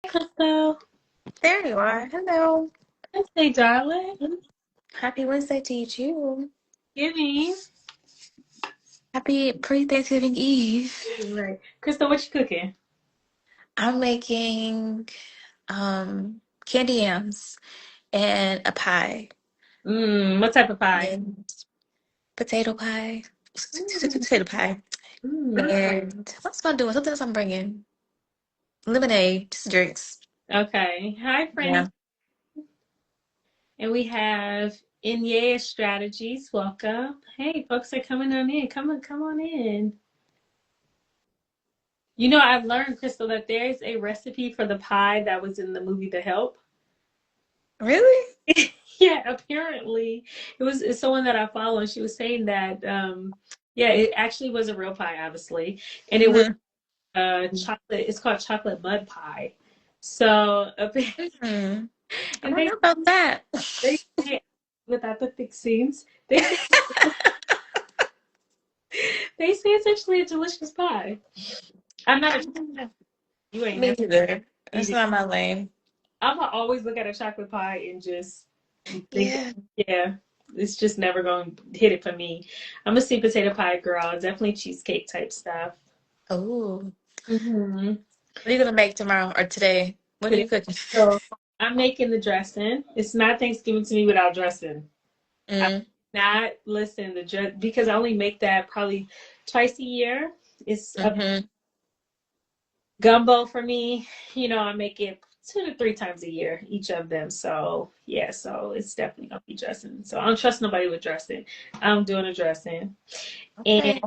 Crystal. There you are. Hello. Wednesday, darling. Happy Wednesday to you too. Giving. Happy pre-Thanksgiving Eve. Right. Crystal, what you cooking? I'm making candy yams and a pie What type of pie? and potato pie. Mm, Potato pie. mm. And what's about doing? Something else I'm bringing. Lemonade, just drinks. Okay. Hi, friend. Yeah. And we have Inye Strategies. Welcome. Hey, folks are coming on in. Come on in. You know, I've learned, Crystal, that there's a recipe for the pie that was in the movie The Help. Really? Yeah, apparently it's someone that I follow, and she was saying that yeah, it actually was a real pie, obviously, and it was Mm-hmm. chocolate. It's called chocolate mud pie. So Mm-hmm. I and don't know about that. they say without the thick seams, they say it's actually a delicious pie. I'm not a you ain't Me never either. eat That's it. not my lane. I'm gonna always look at a chocolate pie and just think, Yeah. yeah, it's just never gonna hit it for me. I'm a sweet potato pie girl, definitely cheesecake type stuff. Oh. Mm-hmm. What are you gonna make tomorrow or today? What are you Today, cooking? so I'm making the dressing. It's not Thanksgiving to me without dressing. I Mm, not listen the dress because I only make that probably twice a year. It's a mm-hmm. gumbo for me. You know, I make it 2 to 3 times a year, each of them. So yeah, so it's definitely gonna be dressing. So I don't trust nobody with dressing. I'm doing a dressing, and Okay.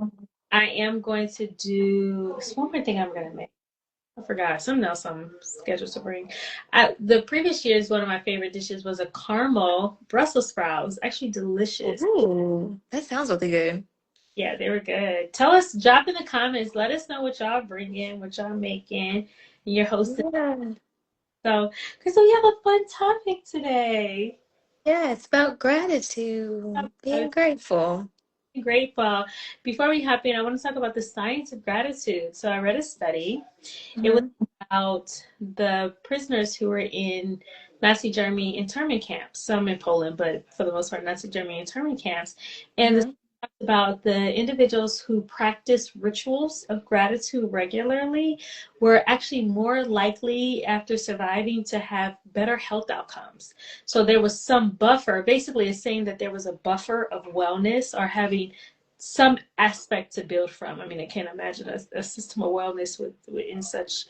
I am going to do. There's one more thing I'm gonna make. I forgot something else I'm scheduled to bring. The previous year's one of my favorite dishes was a caramel Brussels sprout. It was actually delicious. Ooh, that sounds really good. Yeah, they were good. Tell us, drop in the comments. Let us know what y'all bring in, what y'all making, and you're hosting. Yeah. So, because we have a fun topic today. Yeah, it's about gratitude, I'm being grateful. grateful. Before we hop in, I want to talk about the science of gratitude. So, I read a study. It was Hmm. about the prisoners who were in Nazi Germany internment camps, some in Poland, but for the most part, Nazi Germany internment camps. And this Hmm. talks about the individuals who practiced rituals of gratitude regularly were actually more likely after surviving to have better health outcomes. So there was some buffer. Basically, it's saying that there was a buffer of wellness or having some aspect to build from. I mean, I can't imagine a system of wellness with in such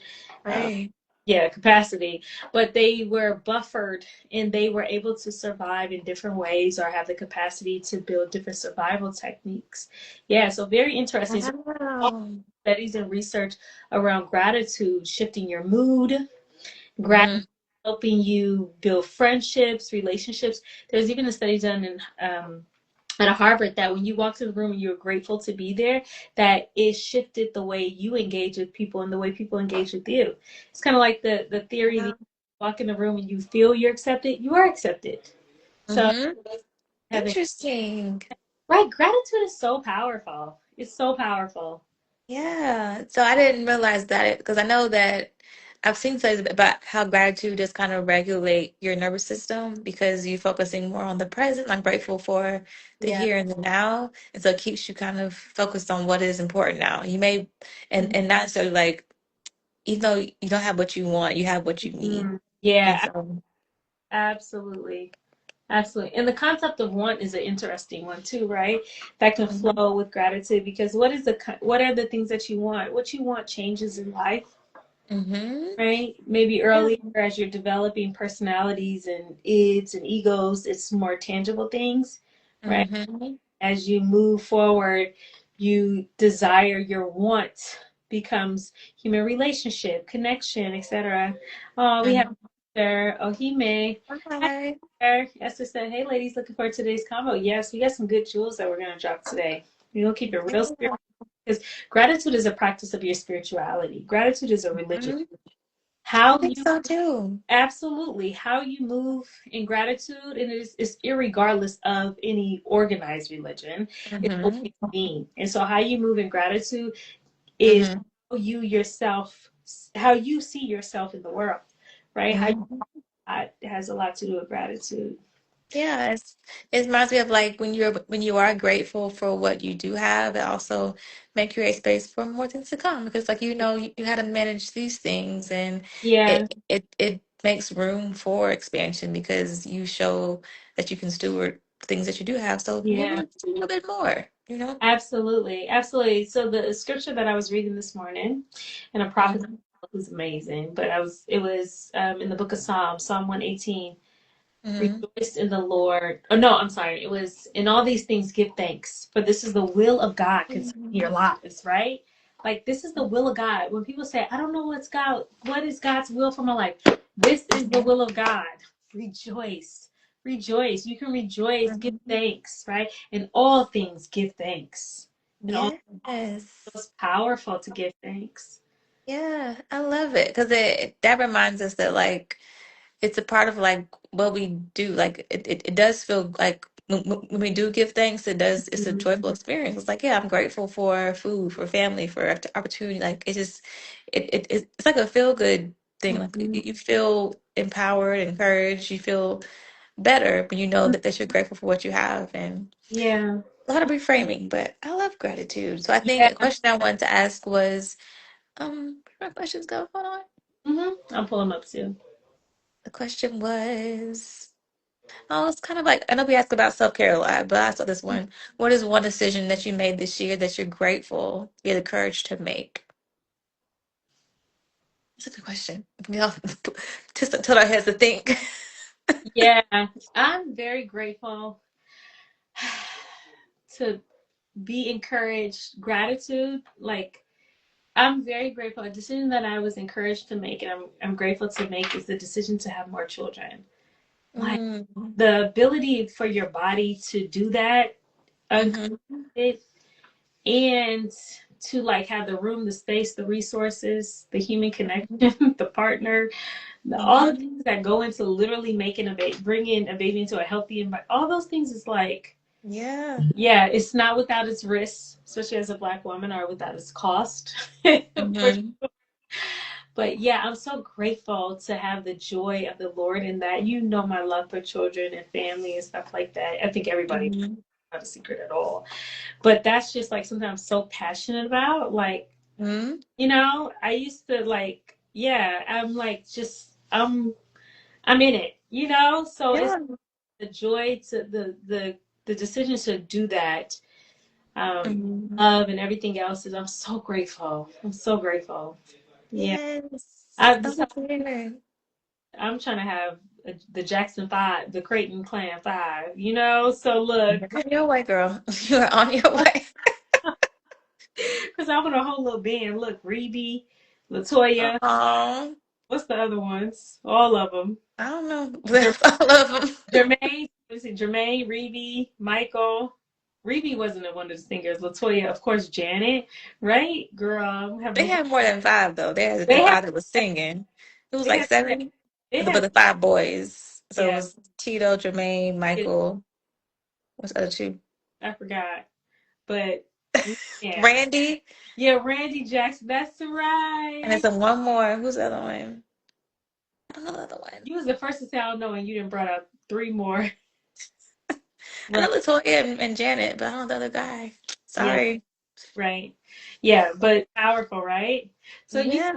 uh, Right. yeah capacity, but they were buffered and they were able to survive in different ways or have the capacity to build different survival techniques. Yeah, so very interesting. So all Wow. studies and research around gratitude, shifting your mood, gratitude Hmm. helping you build friendships, relationships. There's even a study done in at Harvard that when you walk to the room and you're grateful to be there, that it shifted the way you engage with people and the way people engage with you. It's kind of like the theory that you Wow. walk in the room and you feel you're accepted, you are accepted. So Hmm. having Interesting. right, gratitude is so powerful. It's so powerful. Yeah. So I didn't realize that because I know that I've seen studies about how gratitude just kind of regulate your nervous system because you're focusing more on the present. I'm grateful for the Yeah. here and the now. And so it keeps you kind of focused on what is important now. You may and not necessarily like even though you don't have what you want, you have what you need. Mhm. And Yeah, so absolutely. Absolutely. And the concept of want is an interesting one too, right? That can mhm. flow with gratitude because what are the things that you want? What you want changes in life, Mhm. right? Maybe Yeah. earlier as you're developing personalities and ids and egos, it's more tangible things, right? Mhm. As you move forward, you desire your want becomes human relationship, connection, etc. Oh, we have Mhm. Ohime. Hi, Bye. Esther. Esther said, "Hey, ladies, looking for today's combo." Yes, we got some good jewels that we're gonna drop today. We're gonna keep it real Yeah. spiritual because gratitude is a practice of your spirituality. Gratitude is a religion. Mhm. I How think you so too. absolutely how you move in gratitude, and it's irregardless of any organized religion. It's Mhm. always being, and so how you move in gratitude is Mhm. how you yourself, how you see yourself in the world. right? How you Mhm. has a lot to do with gratitude. Yeah, it reminds me of like when you are grateful for what you do have, it also make create space for more things to come because like you how to manage these things and Yeah, it makes room for expansion because you show that you can steward things that you do have. So maybe yeah. let's do a little bit more, you know? Absolutely, absolutely. So the scripture that I was reading this morning, and a prophet Mm-hmm. who's amazing, but it was in the book of Psalms, Psalm 118. Mm-hmm. Rejoice in the Lord. Oh no, I'm sorry. It was in all these things give thanks, for this is the will of God concerning your lives, right? Like this is the will of God. When people say, I don't know what is God's will for my life? This is the will of God. Rejoice. Rejoice. You can rejoice, give Mm-hmm. thanks, right? In all things, give thanks. And all Yes. it's powerful to give thanks. Yeah, I love it because it that reminds us that like it's a part of like what we do. Like it does feel like when we do give thanks, it's a Mhm. joyful experience. It's like, yeah, I'm grateful for food, for family, for opportunity. Like it's just it's like a feel good thing. Like Mhm. you feel empowered, encouraged, you feel better when you know that you're grateful for what you have and Yeah. a lot of reframing, but I love gratitude. So I think a Yeah. question I wanted to ask was, where my questions go? Hold on. I'm pulling up too. The question was, oh, it's kind of like I know we ask about self-care a lot, but I saw this one. What is one decision that you made this year that you're grateful you had the courage to make? That's a good question. We all just until our heads to think. Yeah. I'm very grateful to be encouraged. Gratitude, like I'm very grateful. A decision that I was encouraged to make, and I'm grateful to make, is the decision to have more children. Like Mm, the ability for your body to do that mm-hmm, uncommitted, and to like have the room, the space, the resources, the human connection, the partner, all the things mm-hmm. that go into literally making a baby, bringing a baby into a healthy environment. All those things is like, Yeah. yeah, it's not without its risks, especially as a Black woman, or without its cost. For Mm-hmm, But yeah, I'm so grateful to have the joy of the Lord in that. You know my love for children and family and stuff like that. I think everybody mm-hmm, not a secret at all. But that's just like something I'm so passionate about. Like, mm-hmm. I used to like, yeah, I'm like just I'm in it, So it's Yeah. the joy to the decision to do that, Mm-hmm. love and everything else is I'm so grateful. I'm so grateful. Yeah. Yes. I've I decided love to hear. I'm trying to have the Jackson Five, the Creighton Clan Five, So You're look, on your way, girl. You are on your way. because I want a whole little band. Look, Rebe, Latoya, Oh, what's the other ones? All of them. I don't know. Jer- I love them. Jermaine, let's see, Jermaine, Rebe, Michael. Rebe wasn't one of the singers. Latoya, of course, Janet, right? Girl, I'm having They a. had more than five though. They had the They had, five that was singing. It was they like had, seven, they but had, the five boys. So it yeah, was Tito, Jermaine, it, Michael. What's the other two? I forgot, but yeah, Randy, yeah, Randy Jackson. That's and there's right. one more. Who's the other one? I don't know the other one. You was the first to say I don't know, and you didn't brought up three more. I Right. know Latoya and Janet, but I don't know the other guy. Yeah. Sorry. Right. Yeah, but powerful, right? So Yeah.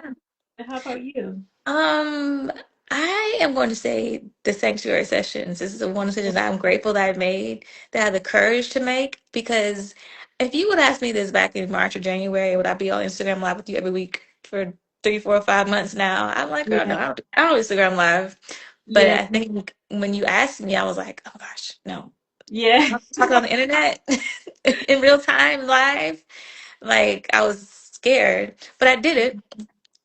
how about you? Um, I am going to say the sanctuary sessions. This is the one decision that I'm grateful that I made, that I had the courage to make. Because if you would ask me this back in March or January, would I be on Instagram Live with you every week for 3, 4, 5 months now? I'm like, girl, Yeah. no, I don't Instagram Live. But Yeah. I think when you asked me, I was like, oh gosh, no. Yeah. Talking on the internet in real time live, like I was scared, but I did it.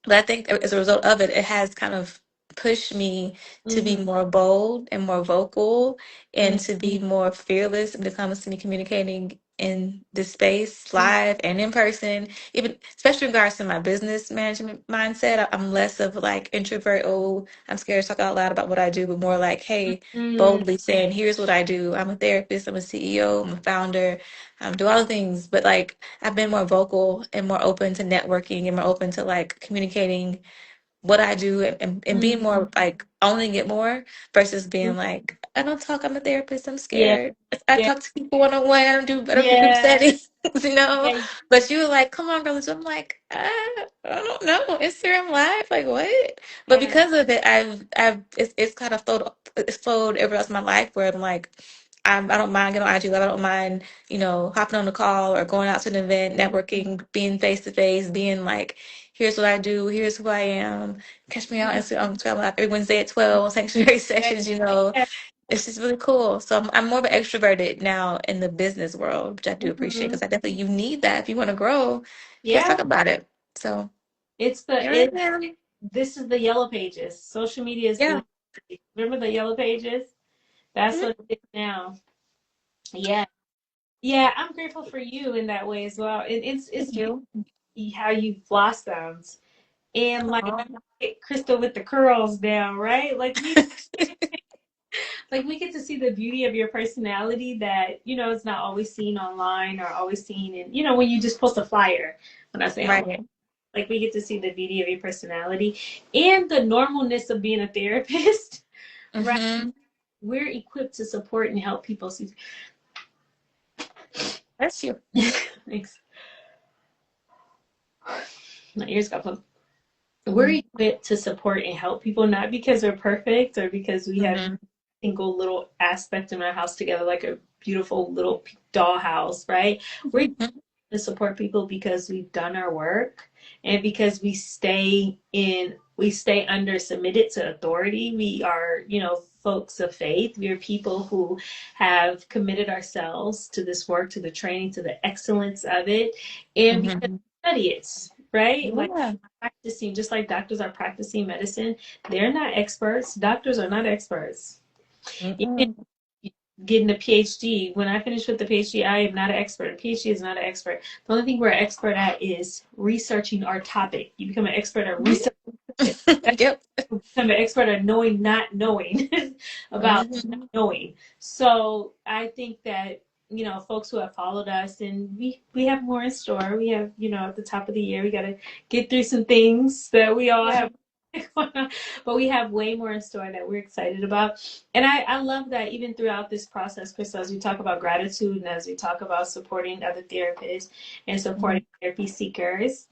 But I think as a result of it, it has kind of pushed me to be Hmm. more bold and more vocal and Hmm. to be more fearless when it comes to me communicating in this space, live and in person. Even especially in regards to my business management mindset, I'm less of like introvert, oh, I'm scared to talk out loud about what I do, but more like, hey, Hmm. boldly saying, here's what I do. I'm a therapist, I'm a CEO, I'm a founder, do all the things, but like I've been more vocal and more open to networking and more open to like communicating what I do, and being Mhm. more like owning it more versus being like, I don't talk, I'm a therapist, I'm Yeah, scared. I yeah, talk to people one on one, I don't do group yeah, settings, you know. yeah, But you were like, come on, girl. So I'm like, I don't know. Instagram Live, like what? But yeah. because of it, it's kind of flowed every else in my life where I'm like, I don't mind getting on IG Live. I don't mind, hopping on a call or going out to an event, networking, being face to face, being like, here's what I do, here's who I am. Catch me out on Instagram Live every Wednesday at 12 on Sanctuary Yeah, Sessions. yeah. It's just really cool. So I'm more of an extroverted now in the business world, which I do appreciate Mhm. because I definitely you need that if you want to grow. You gotta Yeah, talk about it. So it's here the I it. am. This is the yellow pages. Social media is Yeah. the remember the yellow pages. That's Mhm. what it is now. Yeah, yeah. I'm grateful for you in that way as well. It's Thank you. beautiful how you blossomed and like Aw. Crystal with the curls down, right? Like we get to see the beauty of your personality that it's not always seen online or always seen in when you just post a flyer. When I say online, Right. like we get to see the beauty of your personality and the normalness of being a therapist. Right? Mm-hmm. We're equipped to support and help people see. That's you. Thanks. My ears got plugged. We're Mm-hmm. equipped to support and help people, not because we're perfect or because we have Mm-hmm. single little aspect in our house together, like a beautiful little dollhouse, right? We're to support people because we've done our work and because we stay under submitted to authority. We are, folks of faith. We are people who have committed ourselves to this work, to the training, to the excellence of it, and because Mm-hmm. we study it, right? Like Yeah. practicing, just like doctors are practicing medicine, they're not experts. Doctors are not experts. Even Mm-mm. getting a PhD, when I finish with the PhD, I am not an expert. A PhD is not an expert. The only thing we're an expert at is researching our topic. You become an expert at Mhm. research. That's Yep. you become an expert at knowing, not knowing about not Mm-hmm. knowing. So I think that folks who have followed us, and we have more in store. We have at the top of the year, we got to get through some things that we all Yeah. have but we have way more in store that we're excited about. And I love that even throughout this process, Crystal, as we talk about gratitude and as we talk about supporting other therapists and supporting therapy seekers,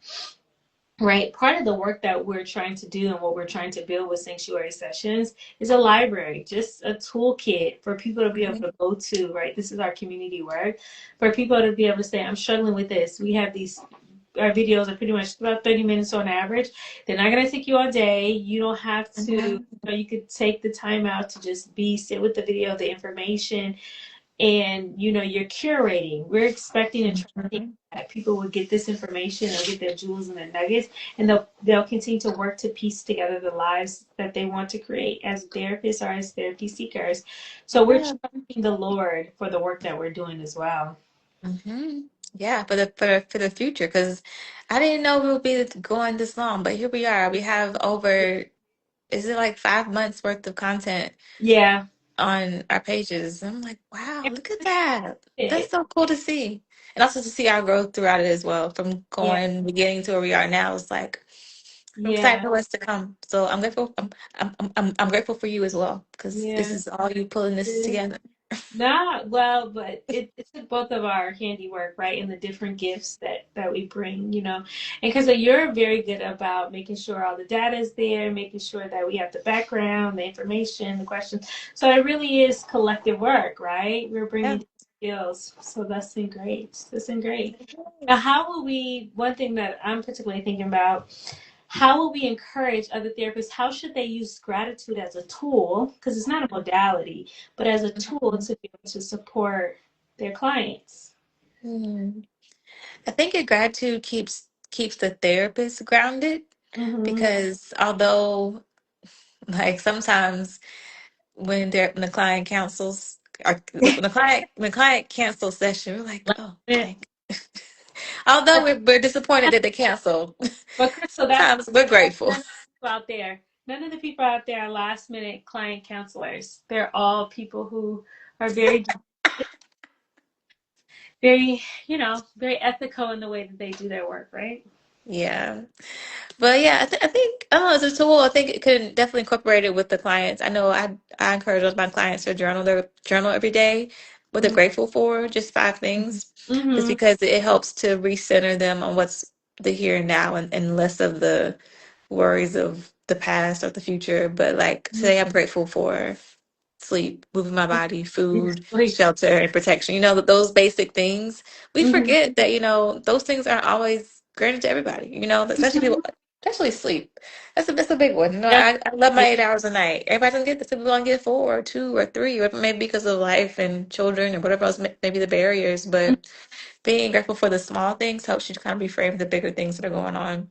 right? Part of the work that we're trying to do and what we're trying to build with Sanctuary Sessions is a library, just a toolkit for people to be able Mm-hmm. to go to, right? This is our community work, for people to be able to say, I'm struggling with this. We have these our videos are pretty much about 30 minutes on average. They're not going to take you all day. You don't have to, Mm-hmm. you could take the time out to just sit with the video, the information, and you're curating. We're expecting and trusting Mm-hmm. that people will get this information, they'll get their jewels and their nuggets, and they'll continue to work to piece together the lives that they want to create as therapists or as therapy seekers. So we're Yeah. trusting the Lord for the work that we're doing as well. Hmm. Yeah, for the future, because I didn't know we would be going this long, but here we are. We have over, is it like 5 months worth of content Yeah. on our pages? I'm like, wow, look at that. That's It, so cool to see. And also to see our growth throughout it as well, from yeah. going beginning to where we are now. It's like I'm excited Yeah. for what's to come. So I'm grateful. I'm grateful for you as well, because this Yeah. is all you pulling this together. Not well, but it's both of our handiwork, right? And the different gifts that we bring, and because you're very good about making sure all the data is there, making sure that we have the background, the information, the questions. So it really is collective work, right? We're Yeah. bringing skills, so that's been great. That's been great. Now, how will we? One thing that I'm particularly thinking about. How will we encourage other therapists? How should they use gratitude as a tool? Because it's not a modality, but as a tool Mhm. to be able to support their clients. Mhm. I think your gratitude keeps the therapist grounded, Mm-hmm. because although like sometimes when the client cancels, or when the client cancels session, we're like, oh, thank. Although But, we're disappointed that they canceled, but Crystal, sometimes we're grateful. none of the people out there. None of the people out there are last minute client counselors. They're all people who are very, very ethical in the way that they do their work, right? Yeah. But yeah, I think I don't know, it's a tool. I think it could definitely incorporate it with the clients. I know I encourage all my clients to journal every day what they're grateful for, just 5 things, just Mm-hmm. because it helps to recenter them on what's the here and now, and less of the worries of the past or the future. But like today, I'm grateful for sleep, moving my body, food, Like, shelter, and protection. Those basic things. We mhm. forget that, those things aren't always granted to everybody, especially people, especially sleep. That's a big one. I love my Definitely. 8 hours a night. Everybody doesn't get this. People don't get 4 or 2 or 3, or maybe because of life and children or whatever else, maybe the barriers. But being grateful for the small things helps you to kind of reframe the bigger things that are going on,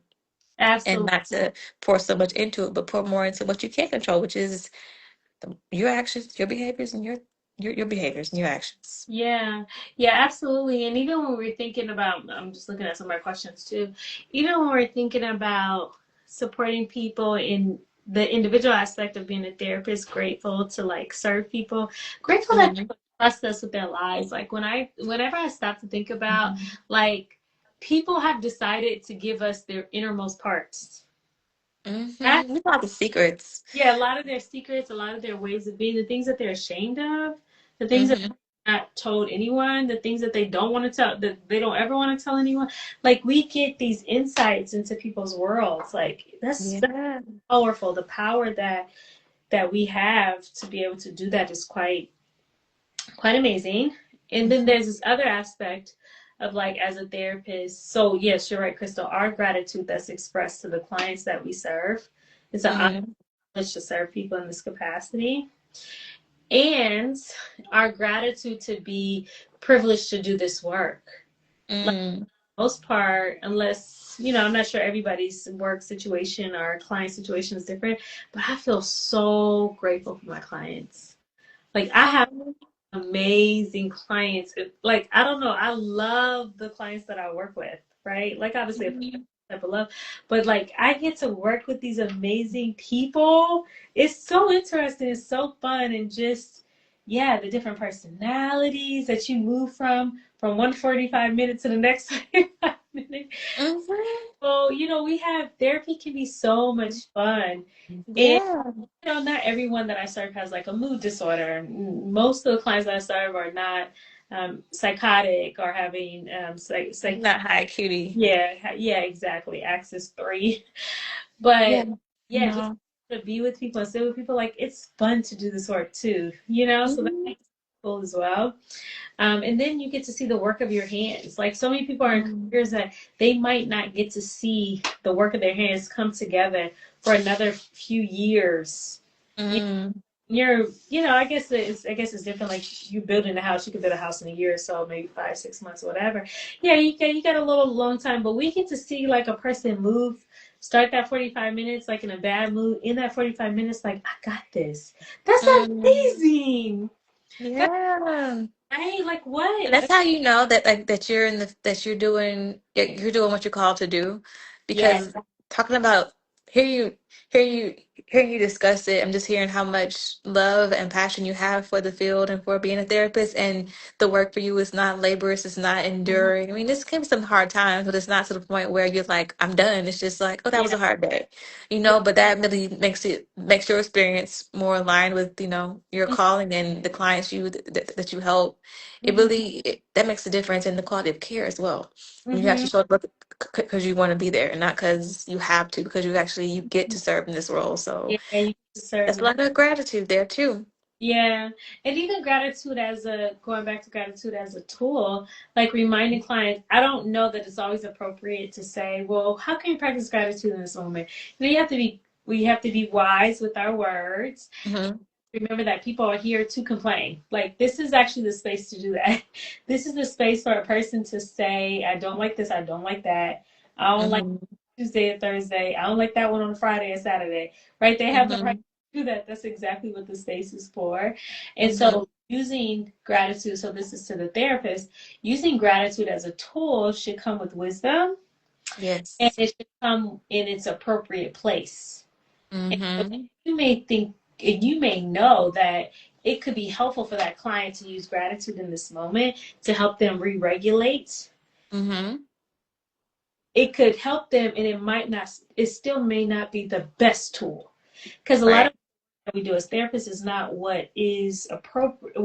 and Absolutely. not to pour so much into it, but pour more into what you can control, which is your actions, your behaviors, and your behaviors and your actions. Yeah, yeah, absolutely. And even when we're thinking about, I'm just looking at some of our questions too. Even when we're thinking about supporting people in the individual aspect of being a therapist, grateful to like serve people, grateful that Hmm. people trust us with their lives. Like whenever I stop to think about, like, people have decided to give us their innermost parts. Hmm. We know the secrets. Yeah, a lot of their secrets, a lot of their ways of being, the things that they're ashamed of, the things that Hmm. they're not told anyone, the things that they don't want to tell, that they don't ever want to tell anyone. Like, we get these insights into people's worlds. Like, that's Yeah. powerful. The power that we have to be able to do that is quite amazing. And then there's this other aspect of, like, as a therapist. So yes, you're right, Crystal. Our gratitude that's expressed to the clients that we serve is an Hmm. privilege to serve people in this capacity, and our gratitude to be privileged to do this work. Like, Mm. for the most part, unless, I'm not sure everybody's work situation or client situation is different, but I feel so grateful for my clients. Like, I have Um, amazing clients. Like, I don't know, I love the clients that I work with, right? Like, obviously, a mhm. type of love, but like, I get to work with these amazing people. It's so interesting, it's so fun, and just, yeah, the different personalities that you move from one 45 minute to the next 45 minutes. Mhm. So, we have therapy can be so much fun. And Yeah. not everyone that I serve has like a mood disorder. Most of the clients that I serve are not psychotic or having Not high cutie. yeah, exactly, Axis 3. But Yeah. yeah, just No. to be with people and sit with people, like, it's fun to do this work too, so that Mhm. makes it cool as well. And then you get to see the work of your hands. Like, so many people are in Mm. careers that they might not get to see the work of their hands come together for another few years. Mm. I guess it's different. Like, you building a house, you could build a house in a year or so, maybe 5, 6 months, or whatever. Yeah, you got a little long time, but we get to see like a person move, start that 45 minutes like in a bad mood, in that 45 minutes, like, I got this. That's Mm. amazing. That's Yeah. right. Like, And what? that's how you know that, like, that you're doing what you're called to do, Yeah. because talking about hear you hear you hearing you discuss it, I'm just hearing how much love and passion you have for the field and for being a therapist, and the work for you is not laborious, it's not enduring. I mean, this can be some hard times, but it's not to the point where you're like, I'm done. It's just like, oh, that was Yeah. a hard day, Yeah. but that really makes your experience more aligned with, your calling and the clients that you help. It Mm-hmm. really that makes a difference in the quality of care as well. When you Mm-hmm. actually show up because you want to be there, and not because you have to, because you get to serve in this role. So Yeah. You serve that's a the lot of gratitude there too. Yeah, and even gratitude as a going back to gratitude as a tool, like reminding clients, I don't know that it's always appropriate to say, well, how can you practice gratitude in this moment? We have to be wise with our words. Hmm. Remember that people are here to complain. Like, this is actually the space to do that. This is the space for a person to say, I don't like this, I don't like that. I don't like Hmm. Tuesday and Thursday. I don't like that one on Friday and Saturday. Right? They have the right Hmm. to do that. That's exactly what the space is for. And Hmm. so using gratitude, so this is to the therapist, using gratitude as a tool should come with wisdom, and Yes. it should come in its appropriate place. And so Hmm. you may think, and you may know that it could be helpful for that client to use gratitude in this moment to help them re regulate. Hmm. it could help them, and it might not, it still may not be the best tool. Because a lot of Right. what we do as therapists is not what is appropriate,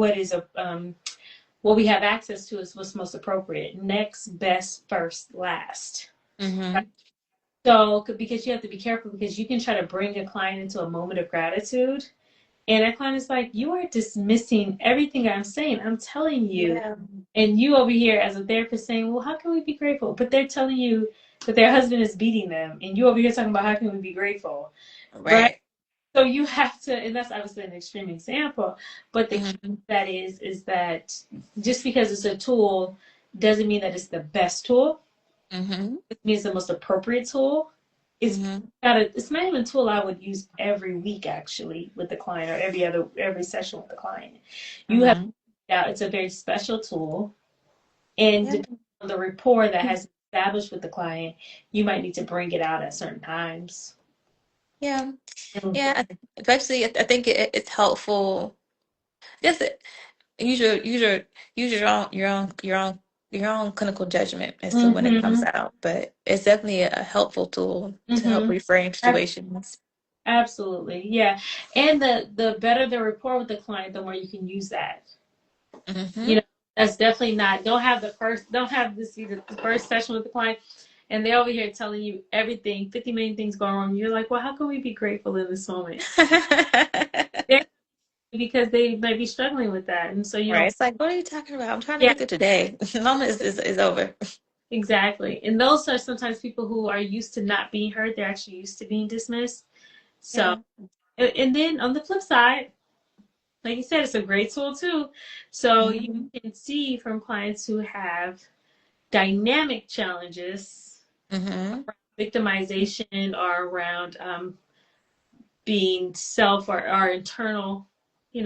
what we have access to is what's most appropriate. Next, best, first, last. Right? Mm-hmm. So, because you have to be careful, because you can try to bring a client into a moment of gratitude, and that client is like, you are dismissing everything I'm saying. I'm telling you. Yeah. And you over here as a therapist saying, well, how can we be grateful? But they're telling you that their husband is beating them. And you over here talking about how can we be grateful? Right? Right. So you have to, and that's obviously an extreme example, but the key to Mm-hmm. that is that just because it's a tool doesn't mean that it's the best tool. Mm-hmm. It means the most appropriate tool. It's Mm-hmm. it's not even a tool I would use every week actually with the client, or every session with the client. You have Mm-hmm. yeah, it's a very special tool, and Yeah. depending on the rapport that has been established with the client, you might need to bring it out at certain times. Yeah. Mhm. Yeah. Especially, I think it's helpful. Just use your use your use your own clinical judgment as to when it comes Mhm. out. But it's definitely a helpful tool to help Mhm. reframe situations. Absolutely. Yeah. And the better the rapport with the client, the more you can use that. You Mm-hmm. know, that's definitely not, don't have this either the first session with the client and they're over here telling you everything, 50 million things going wrong. You're like, well, how can we be grateful in this moment? They're, because they might be struggling with that. And so you Right. don't, It's like, what are you talking about? I'm trying to yeah, get through today. The moment is over. exactly. And those are sometimes people who are used to not being heard. They're actually used to being dismissed. So, Yeah. and then on the flip side, like you said, it's a great tool too. So you Mm-hmm. can see from clients who have dynamic challenges, Mm-hmm. victimization, or around being self or our internal,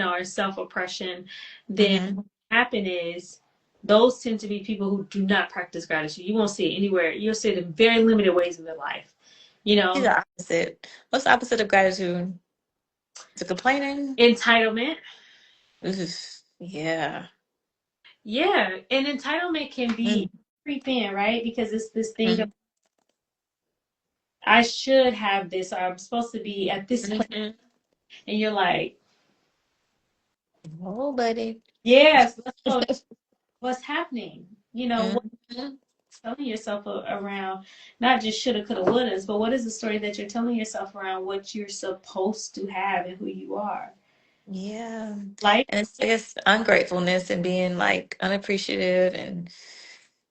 our self oppression, then Mm-hmm. what happen is those tend to be people who do not practice gratitude. You won't see it anywhere. You'll see it in very limited ways in their life. You See know, the opposite. What's the opposite of gratitude? The complaining? entitlement. Oof. Yeah. Yeah, and entitlement can be creep in, right? Because it's this thing of Mm-hmm. I should have this, or I'm supposed to be at this place, Mm-hmm. and you're like, Oh, buddy. yes, let's go. What's happening? What Mm-hmm. you're telling yourself around not just shoulda, coulda, wouldas, but what is the story that you're telling yourself around what you're supposed to have and who you are? Yeah. Like, And it's, I guess, ungratefulness and being like unappreciative and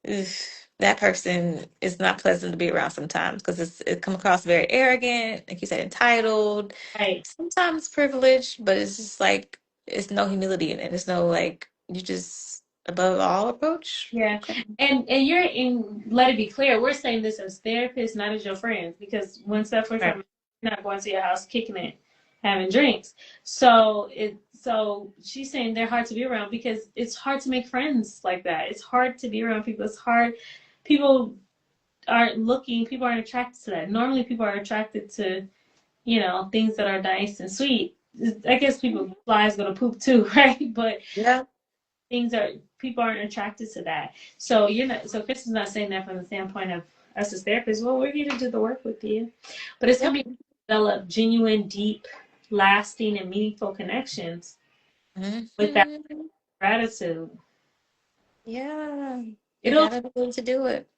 oof, that person is not pleasant to be around sometimes because it come across very arrogant, like you said, entitled, right. sometimes privileged, but it's just like it's no humility in it. It's no like you just above all approach. Yeah, Okay. and you're in. Let it be clear, we're saying this as therapists, not as your friends, because when stuff first Right. happens, you're not going to your house kicking it, having drinks. So she's saying they're hard to be around because it's hard to make friends like that. It's hard to be around people. It's hard. People aren't looking. People aren't attracted to that. Normally, people are attracted to things that are nice and sweet. I guess people flies go to poop too, right? But Yeah. things are people aren't attracted to that. So you're not. So Chris is not saying that from the standpoint of us as therapists. Well, we're here to do the work with you, but it's Yep. helping you develop genuine, deep, lasting, and meaningful connections with that Hmm. gratitude. Yeah. You It'll. gotta be able to do it.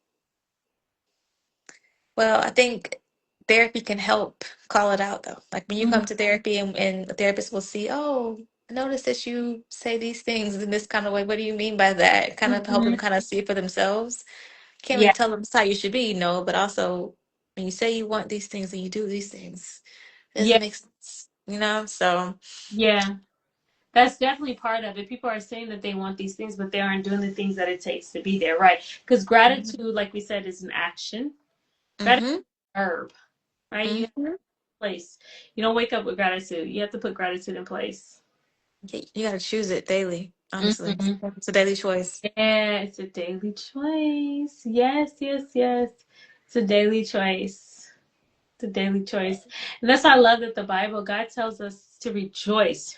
Well, I think therapy can help call it out though. Like when you come Mhm. to therapy and a therapist will see, oh, I notice that you say these things in this kind of way. What do you mean by that? Kind of help them Mhm. kind of see it for themselves. Can't really Yeah. tell them this is how you should be, no, but also when you say you want these things and you do these things, it doesn't Yeah. make sense, you know? So, Yeah. That's definitely part of it. People are saying that they want these things, but they aren't doing the things that it takes to be there, right? Because gratitude, like we said, is an action. Gratitude mm-hmm, is a verb, right? You have mm-hmm. place. You don't wake up with gratitude. You have to put gratitude in place. You got to choose it daily, honestly. Hmm. It's a daily choice. Yeah, it's a daily choice. Yes, yes, yes. It's a daily choice. It's a daily choice. And that's why I love that the Bible, God tells us to rejoice,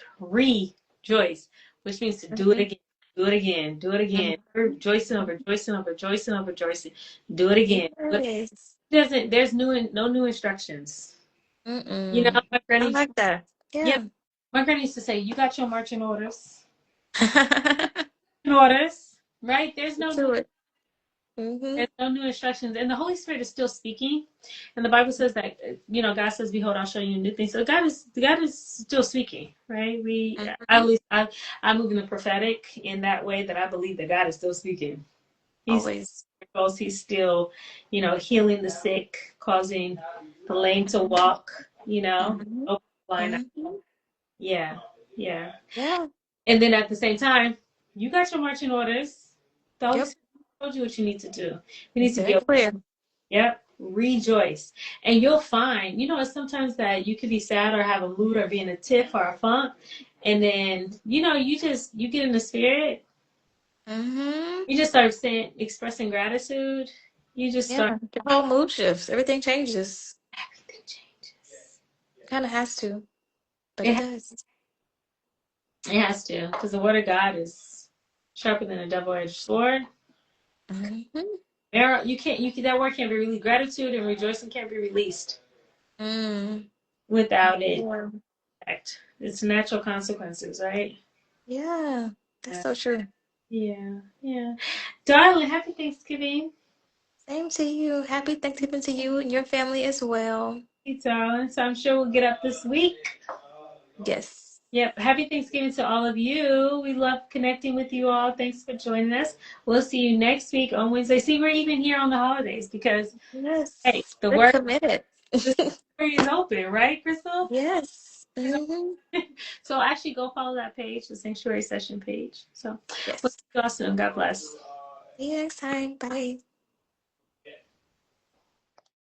which means to do it Hmm. again. Do it again. Do it again. Rejoicing over, rejoicing over, rejoicing over, rejoicing. Do it again. Yes. There's no new instructions. You know, Mm-mm. my I granny, like that. yeah, Yeah. my granny used to say, "You got your marching orders, orders, right? To it. Mm-hmm. There's no new instructions, and the Holy Spirit is still speaking. And the Bible says that God says, "Behold, I'll show you new things." So God is still speaking, right? I Mm-hmm. at least I move in the prophetic in that way that I believe that God is still speaking. He's Always. because he's still, healing the sick, causing the lame to walk, Mm-hmm. open blind eyes. Mm-hmm. Yeah, yeah. Yeah. And then at the same time, you got your marching orders. The Holy Yep. Spirit told you what you need to do. We need It's to very be, clear. yep, rejoice. And you'll find, it's sometimes that you could be sad or have a mood or be in a tiff or a funk. And then, you get in the spirit, Mm-hmm. you just start expressing gratitude. You just start, Yeah. The whole mood shifts. Everything changes. everything changes. Kind of has to, but it It, does. it has to, because the word of God is sharper than a double-edged sword. Mm-hmm. That word can't be released. Gratitude and rejoicing can't be released Mm. without it. Yeah. It's natural consequences, right? Yeah. That's Yeah, so true. yeah, yeah. Darling, happy Thanksgiving. Same to you. Happy Thanksgiving to you and your family as well. Hey, darling. So I'm sure we'll get up this week. Yes. Yep. Happy Thanksgiving to all of you. We love connecting with you all. Thanks for joining us. We'll see you next week on Wednesday. See, we're even here on the holidays because, hey, Yes. the We're word committed. the sanctuary is open, right, Crystal? Yes. Mm-hmm. So actually go follow that page, the Sanctuary Session page. So we'll Yes. see you all soon. God bless. See you next time. Bye.